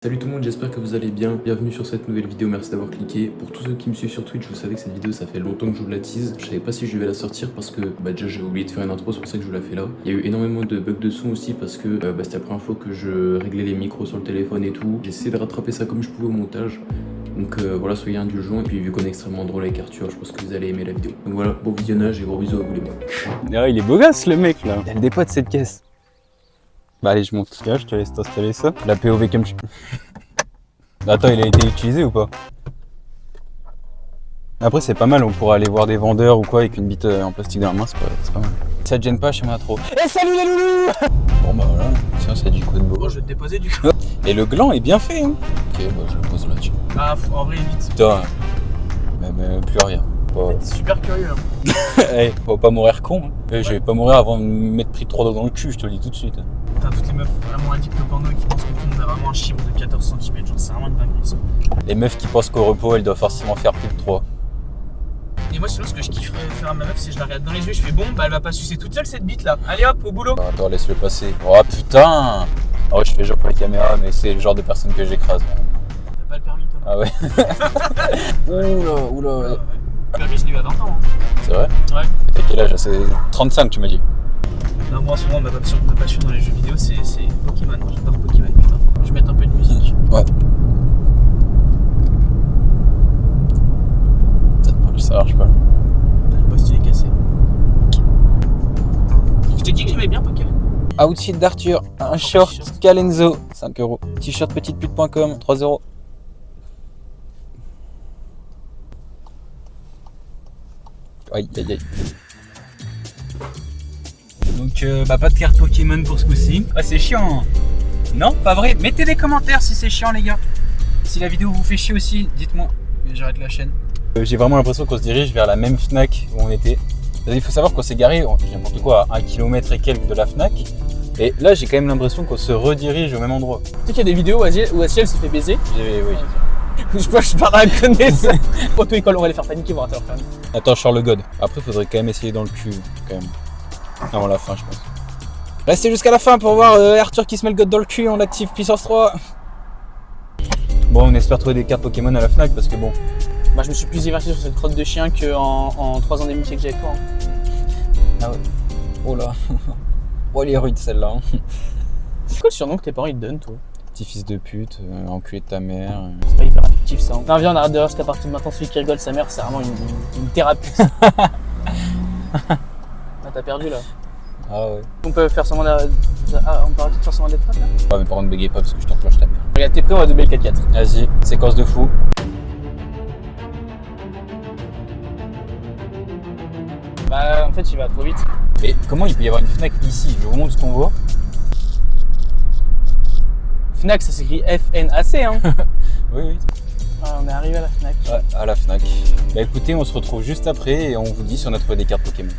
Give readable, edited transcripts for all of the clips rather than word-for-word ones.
Salut tout le monde, j'espère que vous allez bien. Bienvenue sur cette nouvelle vidéo, merci d'avoir cliqué. Pour tous ceux qui me suivent sur Twitch, vous savez que cette vidéo ça fait longtemps que je vous la tease. Je savais pas si je vais la sortir parce que déjà j'ai oublié de faire une intro, c'est pour ça que je vous la fais là. Il y a eu énormément de bugs de son aussi parce que c'était la première fois que je réglais les micros sur le téléphone et tout. J'ai essayé de rattraper ça comme je pouvais au montage. Donc voilà, soyez indulgents. Et puis vu qu'on est extrêmement drôle avec Arthur, je pense que vous allez aimer la vidéo. Donc voilà, bon visionnage et gros bisous à vous les mecs. Ah, il est beau gosse le mec là. Il a des potes cette caisse. Bah allez, je monte. Là, je te laisse t'installer ça. La POV comme je... Attends, il a été utilisé ou pas? Après c'est pas mal, on pourra aller voir des vendeurs ou quoi avec une bite en plastique dans la main, c'est pas mal. Ça te gêne pas chez moi trop. Eh salut les loulous! Bon bah voilà, tiens ça dit quoi de beau. Bon, je vais te déposer du coup. Et le gland est bien fait hein. Ok bah je le pose là dessus. Ah, en vrai, vite. Putain, mais plus rien. Pas... T'es super curieux. Hein. Hey, faut pas mourir con. Hein. Ouais. Je vais pas mourir avant de me mettre pris 3 doigts dans le cul, je te le dis tout de suite. T'as toutes les meufs vraiment addictes au porno qui pensent que tout le monde a vraiment un chibre de 14 cm. Genre, c'est vraiment une dinguerie ça. Les meufs qui pensent qu'au repos, elles doivent forcément faire plus de 3. Et moi, sinon, ce que je kifferais faire à ma meuf, c'est que je la regarde dans les yeux, je fais bon, bah elle va pas sucer toute seule cette bite là. Allez hop, au boulot. Attends, laisse-le passer. Oh putain! Oh, je fais genre pour les caméras, mais c'est le genre de personne que j'écrase. T'as pas le permis, Thomas? Ah ouais? Oula. Le permis, je l'ai eu à 20 ans. Hein. C'est vrai? Ouais. Et t'as quel âge? C'est 35, tu m'as dit. Là, moi, en ce moment, ma passion dans les jeux vidéo, c'est Pokémon. J'adore Pokémon, putain. Je vais mettre un peu de musique. Ouais. Ça marche pas. Le poste, il est cassé. Je t'ai dit que j'aimais bien Pokémon. Outfit d'Arthur, un short Calenzo, 5 €. T-shirt petitepute.com, 3 €. Aïe. Donc pas de carte Pokémon pour ce coup-ci. Ah c'est chiant. Non, pas vrai. Mettez des commentaires si c'est chiant les gars. Si la vidéo vous fait chier aussi, dites-moi. J'arrête la chaîne. J'ai vraiment l'impression qu'on se dirige vers la même Fnac où on était. Il faut savoir qu'on s'est garé, n'importe quoi, à 1 km et quelques de la Fnac. Et là j'ai quand même l'impression qu'on se redirige au même endroit. Tu sais qu'il y a des vidéos où Asiel se fait baiser. Oui. Je parle à la connaisse. Auto-école, on va les faire paniquer, voir à faire. Attends, Charles God. Après, faudrait quand même essayer dans le cul, quand même. Avant la fin, je pense. Restez jusqu'à la fin pour voir Arthur qui se met le God dans le cul, on active puissance 3. Bon, on espère trouver des cartes Pokémon à la Fnac parce que bon. Bah, je me suis plus diverti sur cette crotte de chien qu'en 3 ans d'amitié que j'ai avec toi. Hein. Ah ouais. Oh là. Oh, elle est rude celle-là. Hein. C'est quoi le surnom que tes parents ils te donnent, toi? Petit fils de pute, enculé de ta mère. C'est pas hyper affectif ça. Hein. Non, viens, on arrête de rire parce qu'à partir de maintenant, celui qui rigole, sa mère, c'est vraiment une thérapie. Ah, t'as perdu là. Ah ouais. On peut faire semblant d'être. Ah, on peut arrêter de faire semblant d'être pote là? Ouais, mes parents ne bégayent pas parce que je t'enclenche ta mère. Regarde, t'es prêt, on va doubler le 4-4. Vas-y, séquence de fou. Bah, en fait, il va trop vite. Et comment il peut y avoir une Fnac ici? Je vous montre ce qu'on voit. Fnac, ça s'écrit F-N-A-C, hein. Oui. Ah, on est arrivé à la Fnac. Ouais, à la Fnac. Bah écoutez, on se retrouve juste après et on vous dit si on a trouvé des cartes Pokémon.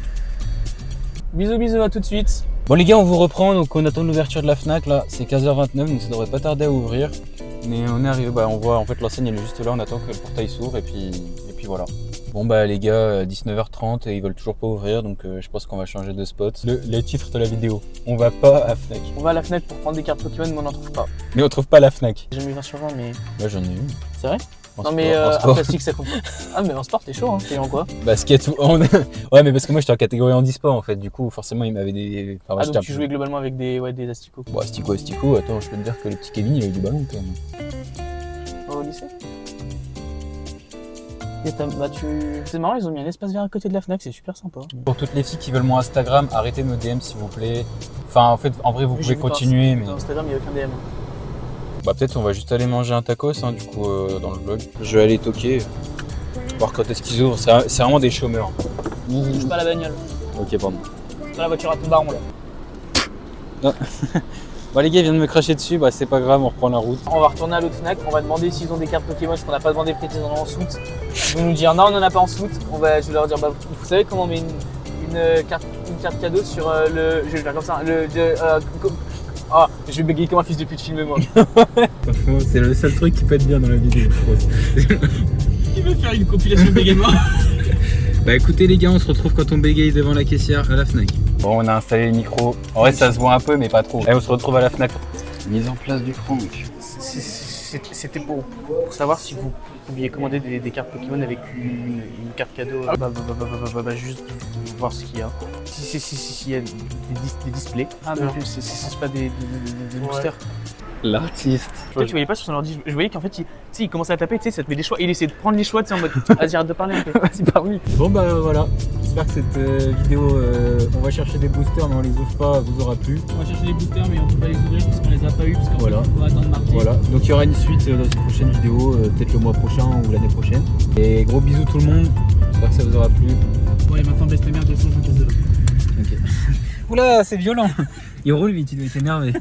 Bisous, à tout de suite. Bon les gars, on vous reprend, donc on attend l'ouverture de la Fnac là, c'est 15h29 donc ça devrait pas tarder à ouvrir. Mais on est arrivé, bah on voit en fait l'enseigne elle est juste là, on attend que le portail s'ouvre et puis voilà. Bon bah les gars, 19h30 et ils veulent toujours pas ouvrir donc je pense qu'on va changer de spot. Le titre de la vidéo, on va pas à Fnac. On va à la Fnac pour prendre des cartes Pokémon mais on n'en trouve pas. Mais on trouve pas la Fnac. J'ai mis 20 sur 20 mais... Ouais j'en ai une. C'est vrai? En non sport, mais en en sport. plastique ça compte. Ah mais en sport t'es chaud hein, t'es en quoi? Basket ou hand. Ouais mais parce que moi j'étais en catégorie handisport en fait, du coup forcément il m'avait des... Enfin, ah donc tu jouais globalement avec des asticots. Bon asticot, attends je peux te dire que le petit Kevin il a eu du ballon quand même. Au lycée? Et c'est marrant, ils ont mis un espace vert à côté de la Fnac, c'est super sympa. Pour toutes les filles qui veulent mon Instagram, arrêtez de me DM s'il vous plaît. Enfin en fait, en vrai vous pouvez continuer mais... Dans Instagram il n'y a aucun DM. Bah peut-être on va juste aller manger un tacos hein, du coup dans le vlog. Je vais aller toquer, voir quand est-ce qu'ils ouvrent, c'est vraiment des chômeurs. Touche pas la bagnole. Ok pardon. Pas la voiture à ton baron là. Non. Bon les gars ils viennent de me cracher dessus, bah c'est pas grave, on reprend la route. On va retourner à l'autre Fnac, on va demander s'ils ont des cartes Pokémon, parce qu'on n'a pas demandé peut-être qu'ils en ont en soute. Ils vont nous dire non on en a pas en soute. Je vais leur dire bah vous savez comment on met une carte cadeau sur le... Je vais le faire comme ça, Ah, je vais bégayer comme un fils de pute, filmez-moi. Franchement c'est le seul truc qui peut être bien dans la vidéo je pense. Qui veut faire une compilation de bégaiement? Bah écoutez les gars, on se retrouve quand on bégaye devant la caissière à la Fnac. Bon, on a installé le micro. En vrai, ça se voit un peu, mais pas trop. Et on se retrouve à la Fnac. Mise en place du Franck. c'était pour savoir si vous pouviez commander des cartes Pokémon avec une carte cadeau. Juste voir ce qu'il y a. S'il y a des displays. Ah non, c'est pas des boosters. L'artiste. Toi, tu voyais pas sur son ordi, je voyais qu'en fait, il commençait à taper, tu sais, ça te met des choix. Il essayait de prendre les choix, tu sais, en mode, vas-y, arrête de parler un peu. Vas-y, parmi. Bon bah voilà, j'espère que cette vidéo, on va chercher des boosters mais on les ouvre pas, vous aura plu. On va chercher les boosters, mais on peut pas les ouvrir parce qu'on les a pas eu, parce qu'on Voilà. va attendre mardi. Voilà, donc il y aura une suite dans une prochaine vidéo, peut-être le mois prochain ou l'année prochaine. Et gros bisous tout le monde, j'espère que ça vous aura plu. Ouais, maintenant, baisse ta mère, 200 de là. Ok. Oula, c'est violent. Il roule vite, il doit être énervé.